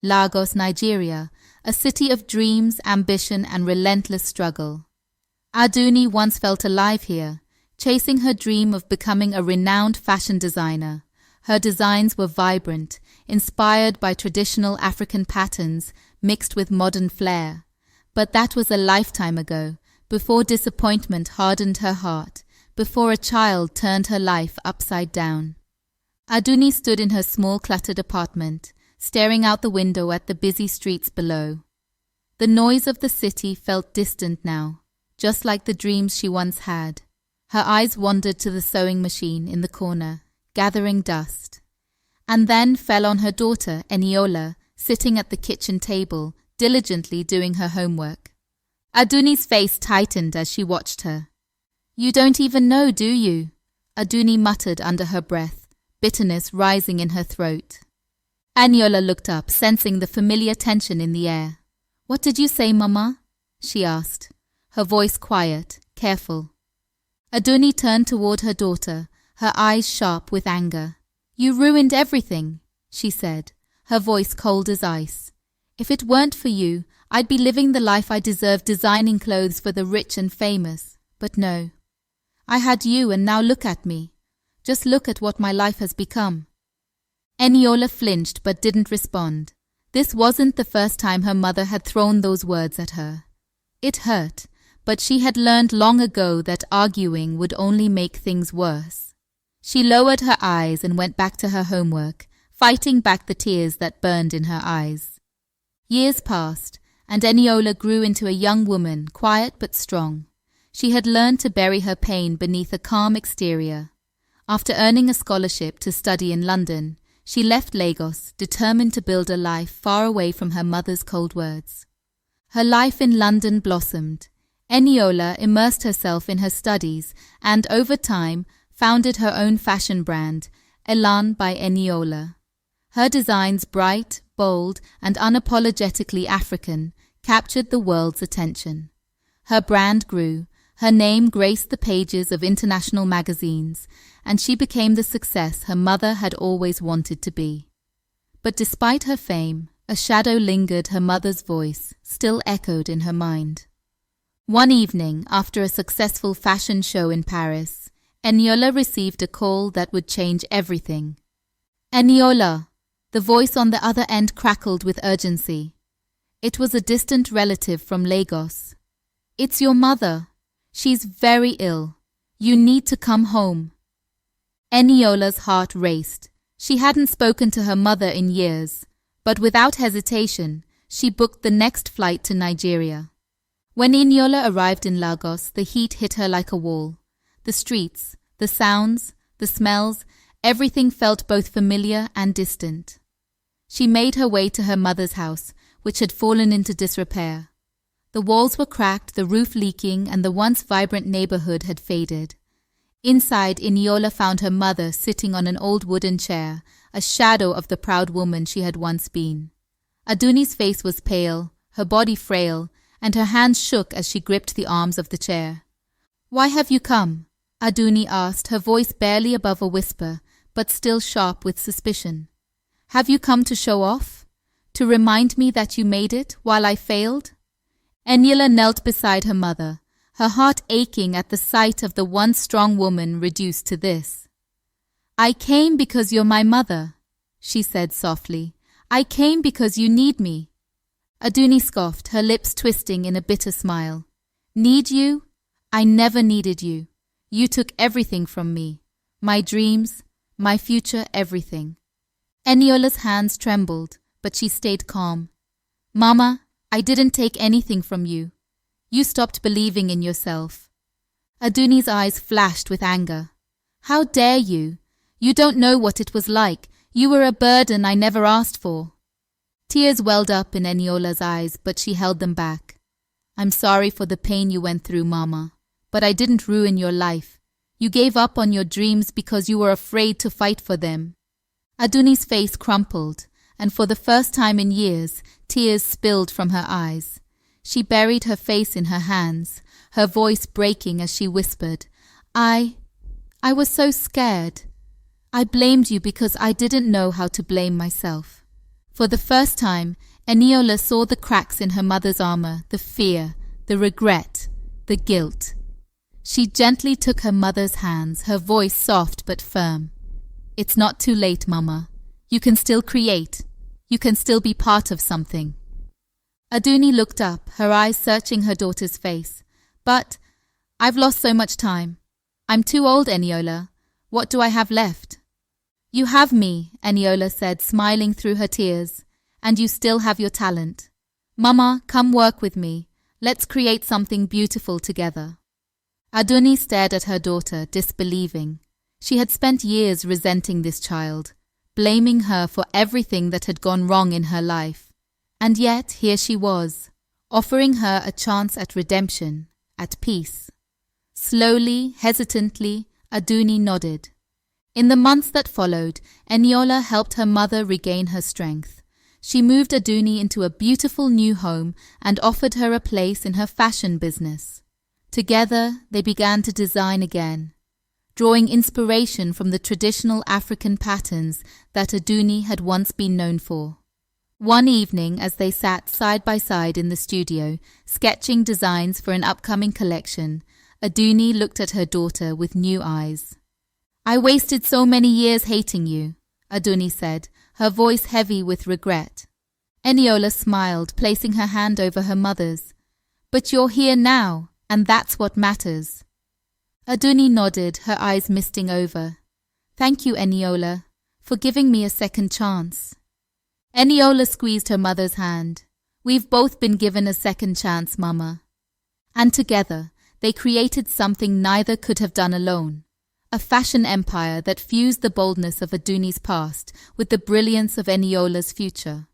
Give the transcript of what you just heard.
Lagos, Nigeria, a city of dreams, ambition, and relentless struggle. Adunni once felt alive here, chasing her dream of becoming a renowned fashion designer. Her designs were vibrant, inspired by traditional African patterns mixed with modern flair. But that was a lifetime ago, before disappointment hardened her heart, before a child turned her life upside down. Adunni stood in her small cluttered apartment, staring out the window at the busy streets below. The noise of the city felt distant now, just like the dreams she once had. Her eyes wandered to the sewing machine in the corner, gathering dust, and then fell on her daughter, Eniola, sitting at the kitchen table, diligently doing her homework. Adunni's face tightened as she watched her. "You don't even know, do you?" Adunni muttered under her breath, bitterness rising in her throat. Eniola looked up, sensing the familiar tension in the air. "What did you say, Mama?" she asked, her voice quiet, careful. Adunni turned toward her daughter, her eyes sharp with anger. "You ruined everything," she said, her voice cold as ice. "If it weren't for you, I'd be living the life I deserve, designing clothes for the rich and famous. But no. I had you, and now look at me. Just look at what my life has become." Eniola flinched but didn't respond. This wasn't the first time her mother had thrown those words at her. It hurt, but she had learned long ago that arguing would only make things worse. She lowered her eyes and went back to her homework, fighting back the tears that burned in her eyes. Years passed, and Eniola grew into a young woman, quiet but strong. She had learned to bury her pain beneath a calm exterior. After earning a scholarship to study in London, she left Lagos, determined to build a life far away from her mother's cold words. Her life in London blossomed. Eniola immersed herself in her studies and, over time, founded her own fashion brand, Ailing by Eniola. Her designs, bright, bold, and unapologetically African, captured the world's attention. Her brand grew, her name graced the pages of international magazines, and she became the success her mother had always wanted to be. But despite her fame, a shadow lingered. Her mother's voice still echoed in her mind. One evening, after a successful fashion show in Paris, Eniola received a call that would change everything. "Eniola!" The voice on the other end crackled with urgency. It was a distant relative from Lagos. "It's your mother. She's very ill. You need to come home." Eniola's heart raced. She hadn't spoken to her mother in years, but without hesitation, she booked the next flight to Nigeria. When Eniola arrived in Lagos, the heat hit her like a wall. The streets, the sounds, the smells, everything felt both familiar and distant. She made her way to her mother's house, which had fallen into disrepair. The walls were cracked, the roof leaking, and the once vibrant neighborhood had faded. Inside, Eniola found her mother sitting on an old wooden chair, a shadow of the proud woman she had once been. Adunni's face was pale, her body frail, and her hands shook as she gripped the arms of the chair. "Why have you come?" Adunni asked, her voice barely above a whisper, but still sharp with suspicion. "Have you come to show off? To remind me that you made it while I failed?" Eniola knelt beside her mother, her heart aching at the sight of the once strong woman reduced to this. "I came because you're my mother," she said softly. "I came because you need me." Adunni scoffed, her lips twisting in a bitter smile. "Need you? I never needed you. You took everything from me. My dreams, my future, everything." Eniola's hands trembled, but she stayed calm. "Mama, I didn't take anything from you. You stopped believing in yourself." Adunni's eyes flashed with anger. "How dare you? You don't know what it was like. You were a burden I never asked for." Tears welled up in Eniola's eyes, but she held them back. "I'm sorry for the pain you went through, Mama, but I didn't ruin your life. You gave up on your dreams because you were afraid to fight for them." Adunni's face crumpled, and for the first time in years, tears spilled from her eyes. She buried her face in her hands, her voice breaking as she whispered, I was so scared. I blamed you because I didn't know how to blame myself. For the first time, Eniola saw the cracks in her mother's armor, the fear, the regret, the guilt. She gently took her mother's hands, her voice soft but firm. "It's not too late, Mama. You can still create. You can still be part of something." Adunni looked up, her eyes searching her daughter's face. "But I've lost so much time. I'm too old, Eniola. What do I have left?" "You have me," Eniola said, smiling through her tears. "And you still have your talent. Mama, come work with me. Let's create something beautiful together." Adunni stared at her daughter, disbelieving. She had spent years resenting this child, blaming her for everything that had gone wrong in her life. And yet here she was, offering her a chance at redemption, at peace. Slowly, hesitantly, Adunni nodded. In the months that followed, Eniola helped her mother regain her strength. She moved Adunni into a beautiful new home and offered her a place in her fashion business. Together, they began to design again, drawing inspiration from the traditional African patterns that Adunni had once been known for. One evening, as they sat side by side in the studio, sketching designs for an upcoming collection, Adunni looked at her daughter with new eyes. "I wasted so many years hating you," Adunni said, her voice heavy with regret. Eniola smiled, placing her hand over her mother's. "But you're here now, and that's what matters." Adunni nodded, her eyes misting over. "Thank you, Eniola, for giving me a second chance." Eniola squeezed her mother's hand. "We've both been given a second chance, Mama." And together, they created something neither could have done alone. A fashion empire that fused the boldness of Adunni's past with the brilliance of Eniola's future.